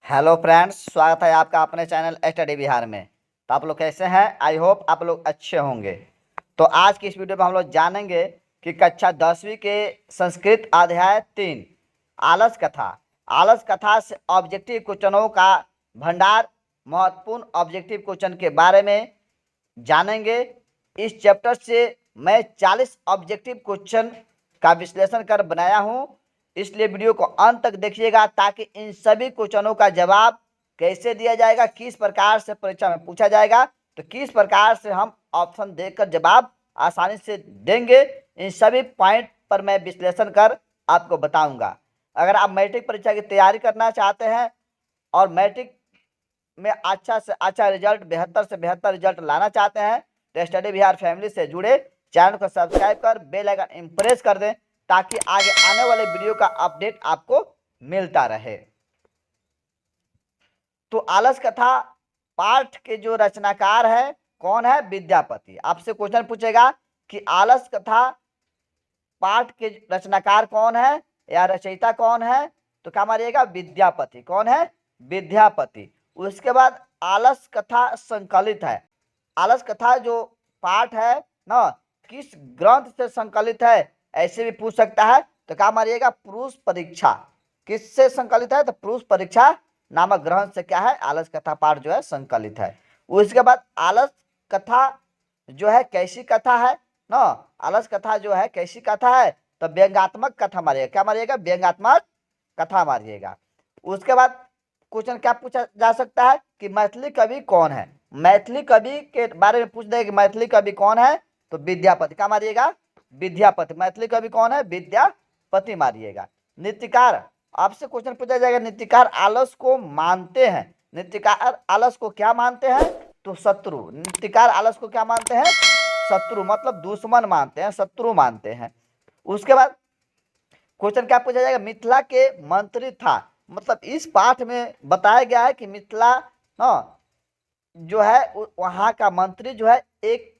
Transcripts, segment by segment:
Hello friends, स्वागत है आपका अपने चैनल स्टडी बिहार में। तो आप लोग कैसे हैं? आई होप आप लोग अच्छे होंगे। तो आज की इस वीडियो में हम लोग जानेंगे कि कक्षा 10वीं के संस्कृत अध्याय 3 आलस कथा। आलस कथा से ऑब्जेक्टिव क्वेश्चनों का भंडार, महत्वपूर्ण ऑब्जेक्टिव क्वेश्चन के बारे में जानेंगे। इस चैप्टर से मैं 40 ऑब्जेक्टिव क्वेश्चन का विश्लेषण कर बनाया हूं, इसलिए वीडियो को अंत तक देखिएगा ताकि इन सभी क्वेश्चनों का जवाब कैसे दिया जाएगा, किस प्रकार से परीक्षा में पूछा जाएगा, तो किस प्रकार से हम ऑप्शन देकर जवाब आसानी से देंगे, इन सभी पॉइंट पर मैं विश्लेषण कर आपको बताऊंगा। अगर आप मैट्रिक परीक्षा की तैयारी करना चाहते हैं और मैट्रिक में अच्छा से अच्छा रिजल्ट, बेहतर से बेहतर रिजल्ट लाना चाहते हैं, तो स्टडी बिहार फैमिली से जुड़े, चैनल को सब्सक्राइब कर बेल आइकन इंप्रेस कर दें ताकि आगे आने वाले वीडियो का अपडेट आपको मिलता रहे। तो आलस कथा पाठ के जो रचनाकार है कौन है? विद्यापति। आपसे क्वेश्चन पूछेगा कि आलस कथा पाठ के रचनाकार कौन है या रचयिता कौन है, तो क्या मारिएगा? विद्यापति। कौन है? विद्यापति। उसके बाद आलस कथा संकलित है। आलस कथा जो पाठ है ना, किस ग्रंथ से संकलित है ऐसे भी पूछ सकता है, तो क्या मारिएगा? पुरुष परीक्षा। किससे संकलित है? तो पुरुष परीक्षा नामक ग्रंथ से क्या है? आलस कथा पाठ जो है संकलित है। उसके बाद आलस कथा जो है कैसी कथा है ना, आलस कथा जो है कैसी कथा है, तो व्यंग्यात्मक कथा मारिएगा। क्या मारिएगा? व्यंग्यात्मक कथा मारिएगा। उसके बाद क्वेश्चन क्या पूछा जा सकता है कि मैथिली कवि कौन है? मैथिली कवि के बारे में पूछ दे कि मैथिली कवि कौन है, तो विद्यापति। क्या मारिएगा? विद्यापति। मैथिली कवि कौन है? विद्यापति मारिएगा। नृत्यकार, आपसे क्वेश्चन पूछा जाएगा, नृत्यकार आलस को मानते हैं, नृत्यकार आलस को क्या मानते हैं? तो शत्रु। नृत्यकार आलस को क्या मानते हैं? शत्रु, मतलब दुश्मन मानते हैं, शत्रु मानते हैं। उसके बाद क्वेश्चन क्या पूछा जाएगा? मिथिला के मंत्री था, मतलब इस पाठ में बताया गया है कि मिथिला जो है वहां का मंत्री जो है एक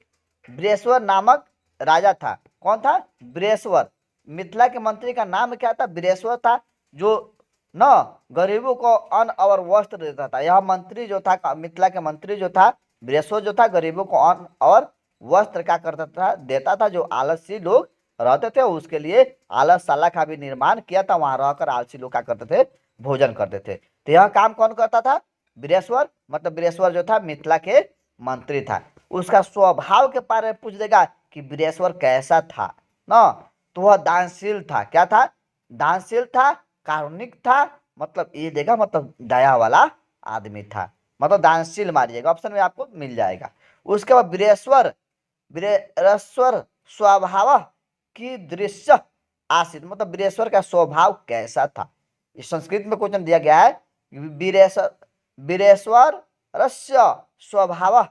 बृहस्वर नामक राजा था। कौन था? बृहस्वर। मिथिला के मंत्री का नाम क्या था? बृहस्वर था, जो न गरीबों को अन्न और वस्त्र देता था। यह मंत्री जो था, मिथिला के मंत्री जो था बृहस्वर जो था, गरीबों को अन्न और वस्त्र क्या करता था? देता था। जो आलसी लोग रहते थे उसके लिए आलसशाला का भी निर्माण किया था, वहां रहकर आलसी लोग क्या करते थे? भोजन करते थे। तो यह काम कौन करता था? बृहस्वर। मतलब बृहस्वर जो था मिथिला के मंत्री था। उसका स्वभाव के बारे में पूछ देगा कि बृहस्वर कैसा था ना, तो वह दानशील था। क्या था? दानशील था, कारुणिक था, मतलब ये देगा, मतलब दया वाला आदमी था, मतलब दानशील मारिएगा, ऑप्शन में आपको मिल जाएगा। उसके बाद बृहस्वर, बृहस्वर स्वभाव की दृश्य आसित, मतलब बृहस्वर का स्वभाव कैसा था। इस संस्कृत में क्वेश्चन दिया गया है, बृहस्वर स्वभाव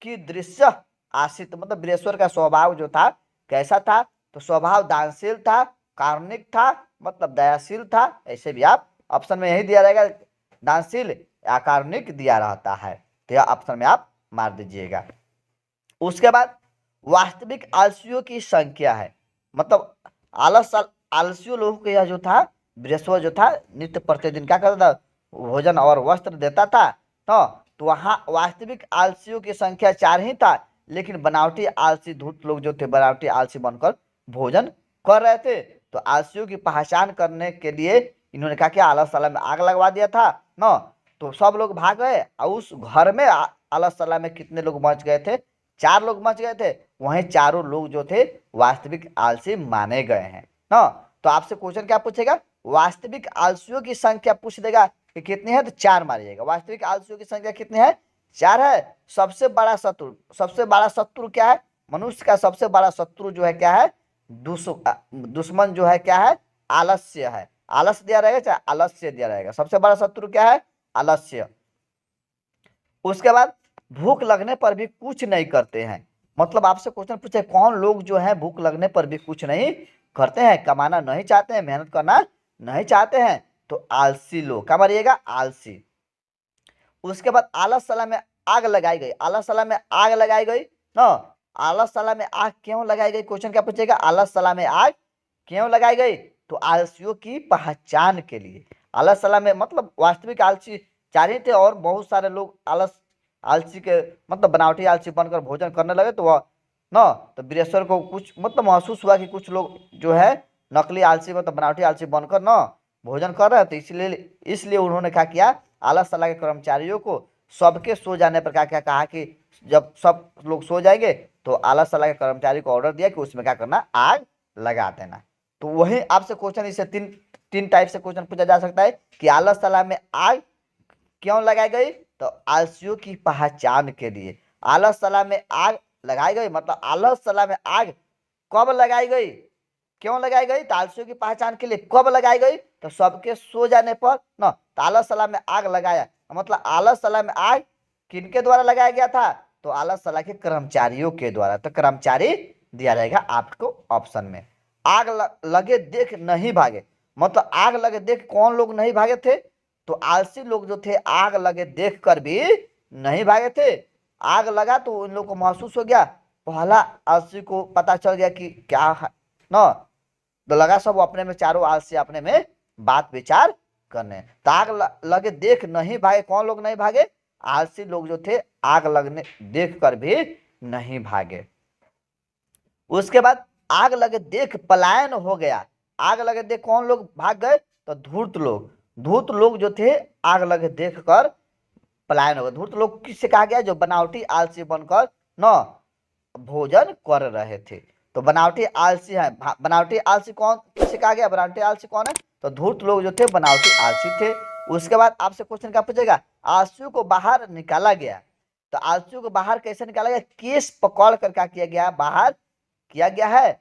की दृश्य आसित, मतलब बृहस्वर का स्वभाव जो था कैसा था, तो स्वभाव दानशील था, कारुणिक था, मतलब दयाशील था। ऐसे भी आप ऑप्शन में यही दिया रहेगा, दानशील या कारुणिक दिया रहता है, तो यह ऑप्शन में आप मार दीजिएगा। उसके बाद वास्तविक आलसियों की संख्या है, मतलब आलसियों लोगों को यह जो था बृहस्पति जो था नित्य प्रतिदिन क्या करता था? भोजन और वस्त्र देता था। तो वहां वास्तविक आलसियों की संख्या 4 ही था, लेकिन बनावटी आलसी धूर्त लोग जो थे बनावटी आलसी बनकर भोजन कर रहे थे। तो आलसियों की पहचान करने के लिए इन्होंने क्या किया? आलसशाला में आग लगवा दिया था ना, तो सब लोग भाग गए और उस घर में आलसशाला में कितने लोग मच गए थे? 4 लोग मच गए थे। वहीं चारों लोग जो थे वास्तविक आलसी माने गए हैं ना। तो आपसे क्वेश्चन क्या पूछेगा? वास्तविक आलसियों की संख्या पूछ देगा कि कितनी है, तो 4 मारिएगा। वास्तविक आलसियों की संख्या कितनी है? 4 है। सबसे बड़ा शत्रु, सबसे बड़ा शत्रु क्या है? मनुष्य का सबसे बड़ा शत्रु जो है क्या है? दुश्मन जो है क्या है? आलस्य है। आलस्य दिया रहेगा चाहे आलस्य दिया रहेगा, सबसे बड़ा शत्रु क्या है? आलस्य। उसके बाद भूख लगने पर भी कुछ नहीं करते हैं, मतलब आपसे क्वेश्चन पूछे कौन लोग जो है भूख लगने पर भी कुछ नहीं करते हैं, कमाना नहीं चाहते हैं, मेहनत करना नहीं चाहते हैं, तो आलसी लोग। क्या मारिएगा? आलसी। उसके बाद आलसशाला में आग लगाई गई। आलसशाला में आग लगाई गई ना, आलसशाला में आग क्यों लगाई गई? क्वेश्चन क्या पूछेगा? आलसशाला में आग क्यों लगाई गई? तो आलसियों की पहचान के लिए। आलस साला में मतलब वास्तविक आलसी चार थे और बहुत सारे लोग आलसी के मतलब बनावटी आलसी बनकर भोजन करने लगे, तो वह न तो वीरेश्वर को कुछ मतलब महसूस हुआ कि कुछ लोग जो है नकली आलसी मतलब बनावटी आलसी बनकर न भोजन कर रहे हैं। तो इसलिए इसलिए उन्होंने क्या किया, आलस साला के कर्मचारियों को सबके सो जाने पर क्या क्या कहा कि जब सब लोग सो जाएंगे तो आलस साला के कर्मचारी को ऑर्डर दिया कि उसमें क्या करना, आग लगा देना। तो वही आपसे क्वेश्चन इससे तीन तीन टाइप से क्वेश्चन पूछा जा सकता है कि आलस साला में आग क्यों लगाई गई, तो आलसियों की पहचान के लिए आलस साला में आग लगाई गई। मतलब आलस साला में आग कब लगाई गई, क्यों लगाई गई, तो आलसियों की पहचान के लिए कब लगाई गई, तो सबके सो जाने पर न, तो आलस साला में आग लगाया मतलब आलस साला में आग किनके द्वारा लगाया गया था, तो आलस साला के कर्मचारियों के द्वारा। तो कर्मचारी दिया जाएगा आपको ऑप्शन में। आग लगे देख नहीं भागे, मतलब आग लगे देख कौन लोग नहीं भागे थे, तो आलसी लोग जो थे आग लगे देख कर भी नहीं भागे थे। आग लगा तो उन लोगों को महसूस हो गया, पहला आलसी को पता चल गया कि क्या है न, तो लगा सब अपने में चारों आलसी अपने में बात विचार करने। तो आग लगे देख नहीं भागे, कौन लोग नहीं भागे, आलसी लोग जो थे आग लगने देख कर भी नहीं भागे। उसके बाद आग लगे देख पलायन हो गया, आग लगे देख कौन लोग भाग गए, तो धूर्त लोग। धूर्त लोग जो थे आग लगे देख कर पलायन हो गए। धूर्त लोग किससे कहा गया, जो बनावटी आलसी बनकर न भोजन कर रहे थे। तो बनावटी आलसी है, बनावटी आलसी कौन किसे कहा गया, बनावटी आलसी कौन है, तो धूर्त लोग जो थे बनावटी आलसी थे। उसके बाद आपसे क्वेश्चन क्या पूछेगा, आलसियों को बाहर निकाला गया। तो आलसियों को बाहर कैसे निकाला गया, केस पकड़ कर क्या किया गया, बाहर किया गया है।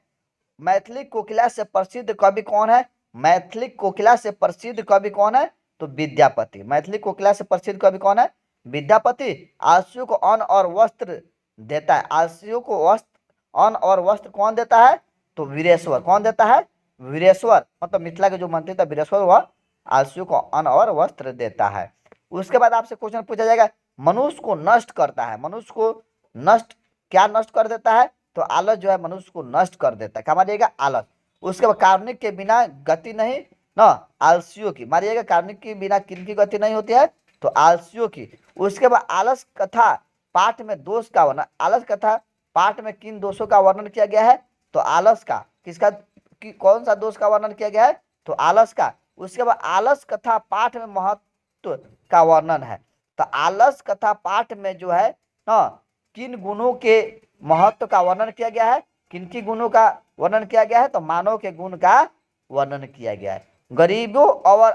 मैथिली कोकिला से प्रसिद्ध कवि कौन है, मैथिली कोकिला से प्रसिद्ध कवि कौन है, तो विद्यापति। मैथिली कोकिला से प्रसिद्ध कवि कौन है, विद्यापति। आलसियों को अन्न और वस्त्र देता है, आलसियों को अन्न और वस्त्र कौन देता है, तो वीरेश्वर। कौन देता है, वीरेश्वर। मतलब मिथिला के जो मंत्री था वीरेश्वर, वह आलसियों को अन्न और वस्त्र देता है। उसके बाद आपसे क्वेश्चन पूछा जाएगा, मनुष्य को नष्ट करता है, मनुष्य को नष्ट क्या नष्ट कर देता है, तो आलस जो है मनुष्य को नष्ट कर देता है, क्या मारिएगा, आलस। उसके बाद कार्मिक के बिना गति नहीं ना, आलसियों की मारिएगा, कार्मिक के बिना किनकी गति नहीं होती है, तो आलसियों की। उसके बाद आलस कथा पाठ में दोष का वर्णन, आलस कथा पाठ में किन दोषों का वर्णन किया गया है, तो आलस का, किसका कौन सा दोष का वर्णन किया गया है, तो आलस का। उसके बाद आलस कथा पाठ में महत्व का वर्णन है, तो आलस कथा पाठ में जो है ना किन गुणों के महत्व का वर्णन किया गया है, किनकी गुणों का वर्णन किया गया है, तो मानव के गुण का वर्णन किया गया है। गरीबों और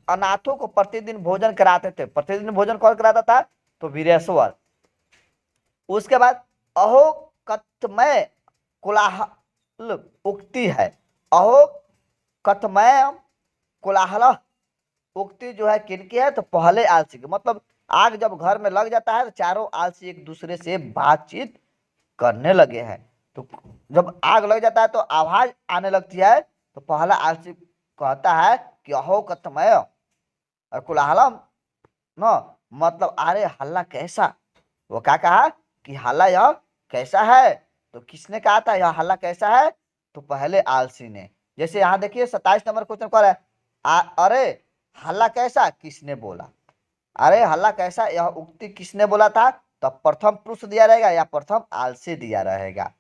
अनाथों को प्रतिदिन भोजन कराते थे, प्रतिदिन भोजन कौन कराता था, तो वीरेश्वर। उसके बाद अहो कथमय कोलाहल उक्ति है, अहो कथमय कोलाहल उक्ति जो है किनकी है, तो पहले आलसी की। मतलब आग जब घर में लग जाता है तो चारों आलसी एक दूसरे से बातचीत करने लगे हैं। तो जब आग लग जाता है तो आवाज आने लगती है, तो पहला आलसी कहता है कि अहो कथमय और कोलाहलम न, मतलब अरे हल्ला कैसा। वो क्या कहा कि हल्ला यह कैसा है, तो किसने कहा था यह हल्ला कैसा है, तो पहले आलसी ने। जैसे यहाँ देखिए 27 नंबर क्वेश्चन कर रहा है, अरे हल्ला कैसा किसने बोला, अरे हल्ला कैसा यह उक्ति किसने बोला था, तो प्रथम पुरुष दिया रहेगा या प्रथम आलसी दिया रहेगा।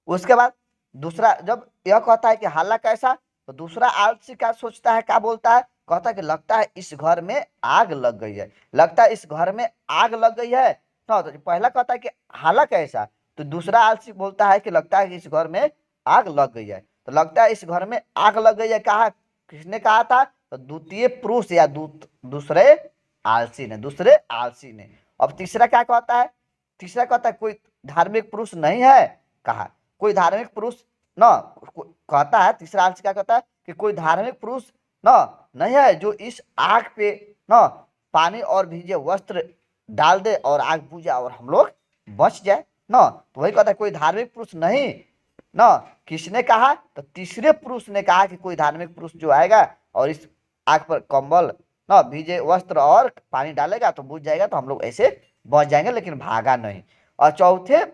उसके बाद दूसरा जब यह कहता है कि हल्ला कैसा, तो दूसरा आलसी क्या सोचता है, क्या बोलता है, कहता है कि लगता है इस घर में आग लग गई है, लगता है इस घर में आग लग गई है। तो पहला कहता है कि हल्ला कैसा, तो दूसरा आलसी बोलता है कि लगता है कि इस घर में आग लग गई है, तो लगता है इस घर में आग लग गई है कहा, किसने कहा था, तो द्वितीय पुरुष या दूसरे आलसी ने, दूसरे आलसी ने। अब तीसरा क्या कहता है, तीसरा कहता है कोई धार्मिक पुरुष नहीं है, कहा कोई धार्मिक पुरुष न, कहता है तीसरा आलसी क्या कहता है कि कोई धार्मिक पुरुष न नहीं है जो इस आग पे न पानी और भीजे वस्त्र डाल दे और आग बुझ जाए और हम लोग बच जाए न। तो वही कहता है कोई धार्मिक पुरुष नहीं न, किसने कहा, तो तीसरे पुरुष ने कहा कि कोई धार्मिक पुरुष जो आएगा और इस आग पर कंबल न भीजे वस्त्र और पानी डालेगा तो बुझ जाएगा, तो हम लोग ऐसे बच जाएंगे, लेकिन भागा नहीं। और चौथे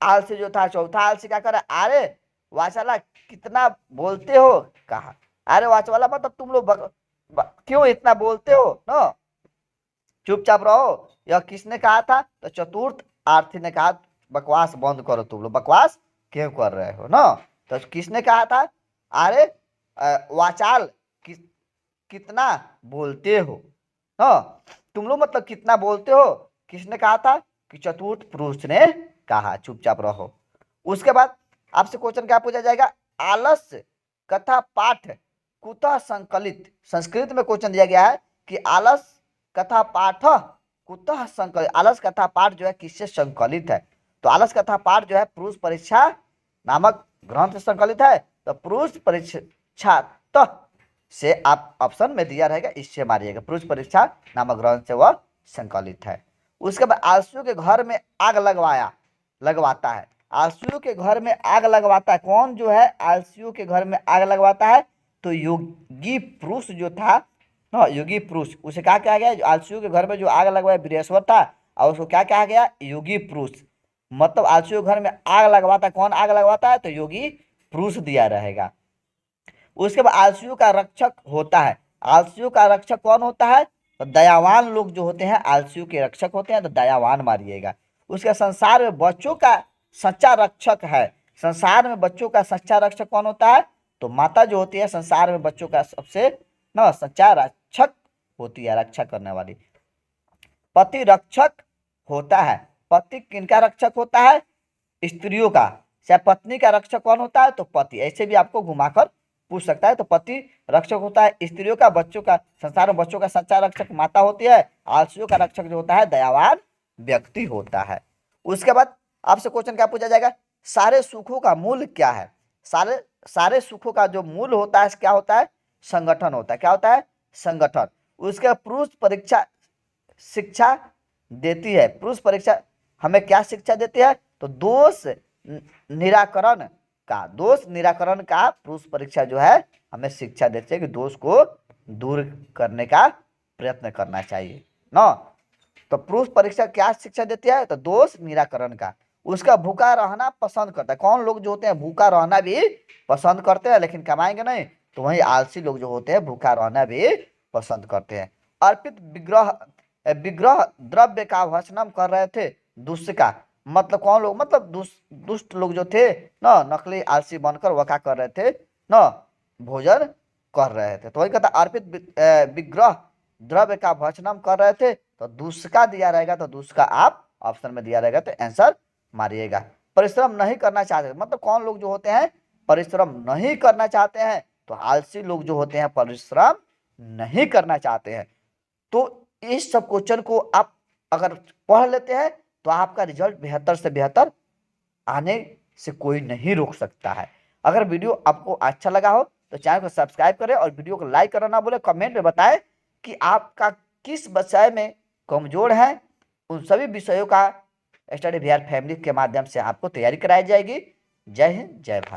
आलसी जो था, चौथा आलसी क्या करे, अरे वाचाला कितना बोलते हो, कहा अरे वाचवाला मतलब तुम लोग क्यों इतना बोलते हो ना, चुपचाप रहो। यह किसने कहा था? तो चतुर्थ आरथी ने कहा बकवास बंद करो, तुम लोग बकवास क्यों कर रहे हो ना। तो किसने कहा था? अरे वाचाल कितना बोलते हो, हाँ तुम लोग मतलब कितना बोलते हो, किसने कहा था? कि चतुर्थ पुरुष ने कहा, चुपचाप रहो। उसके बाद आपसे क्वेश्चन क्या पूछा जाएगा? आलस्य कथा पाठ कुतः संकलित। संस्कृत में क्वेश्चन दिया गया है कि आलस कथा पाठ कुतः संकलित, आलस कथा पाठ जो है किससे संकलित है? तो आलस कथा पाठ जो है पुरुष परीक्षा नामक ग्रंथ से संकलित है। तो पुरुष परीक्षा से आप ऑप्शन में दिया रहेगा, इससे मारिएगा, पुरुष परीक्षा नामक ग्रंथ से वह संकलित है। उसके बाद आलसियों के घर में आग लगवाता है। आलसियों के घर में आग लगवाता है कौन जो है? आलसियों के घर में आग लगवाता है तो योगी पुरुष जो था, हाँ योगी पुरुष, उसे क्या कहा गया? आलसियों के घर में जो आग लगवाया बृहस्पति था, और उसको क्या कहा गया? योगी पुरुष। मतलब आलसियों के घर में आग लगवाता, कौन आग लगवाता है? तो योगी पुरुष दिया रहेगा। उसके बाद आलसियों का रक्षक होता है। आलसियों का रक्षक कौन होता है? तो दयावान लोग जो होते हैं आलसियों के रक्षक होते हैं, तो दयावान मारिएगा। उसके संसार में बच्चों का सच्चा रक्षक है। संसार में बच्चों का सच्चा रक्षक कौन होता है? तो माता जो होती है संसार में बच्चों का सबसे ना सच्चा रक्षक होती है, रक्षा करने वाली। पति रक्षक होता है। पति किनका रक्षक होता है? स्त्रियों का। चाहे पत्नी का रक्षक कौन होता है? तो पति। ऐसे भी आपको घुमाकर पूछ सकता है। तो पति रक्षक होता है स्त्रियों का, बच्चों का, संसार में बच्चों का सच्चा रक्षक माता होती है। आलसियों का रक्षक जो होता है दयावान व्यक्ति होता है। उसके बाद आपसे क्वेश्चन क्या पूछा जाएगा? सारे सुखों का मूल क्या है? सारे सुखों का जो मूल होता है क्या होता है? संगठन होता है। क्या होता है? संगठन। उसके पुरुष परीक्षा शिक्षा देती है। पुरुष परीक्षा हमें क्या शिक्षा देती है? तो दोष निराकरण का पुरुष परीक्षा जो है हमें शिक्षा देती है कि दोष को दूर करने का प्रयत्न करना चाहिए ना। तो पुरुष परीक्षा क्या शिक्षा देती है? तो दोष निराकरण का। उसका भूखा रहना पसंद करता है। कौन लोग जो होते हैं भूखा रहना भी पसंद करते हैं लेकिन कमाएंगे नहीं, तो वही आलसी लोग जो होते हैं भूखा रहना भी पसंद करते हैं। अर्पित विग्रह विग्रह द्रव्य का भक्षण कर रहे थे दुष्ट का। मतलब कौन लोग? मतलब दुष्ट लोग जो थे ना, नकली आलसी बनकर वह क्या कर रहे थे ना, भोजन कर रहे थे। तो वही कहता अर्पित विग्रह द्रव्य का भक्षण कर रहे थे, तो दुष्का दिया रहेगा। तो दुष्का आप ऑप्शन में दिया रहेगा, तो आंसर मारिएगा। परिश्रम नहीं करना चाहते, मतलब कौन लोग जो होते हैं परिश्रम नहीं करना चाहते हैं? तो आलसी लोग जो होते हैं परिश्रम नहीं करना चाहते हैं। तो इस सब क्वेश्चन को आप अगर पढ़ लेते हैं तो आपका रिजल्ट बेहतर से बेहतर आने से कोई नहीं रोक सकता है। अगर वीडियो आपको अच्छा लगा हो तो चैनल को सब्सक्राइब करें और वीडियो को लाइक करना ना भूलें। कमेंट में बताएं कि आपका किस विषय में कमजोर है। उन सभी विषयों का स्टडी बिहार फैमिली के माध्यम से आपको तैयारी कराई जाएगी। जय हिंद, जय भारत।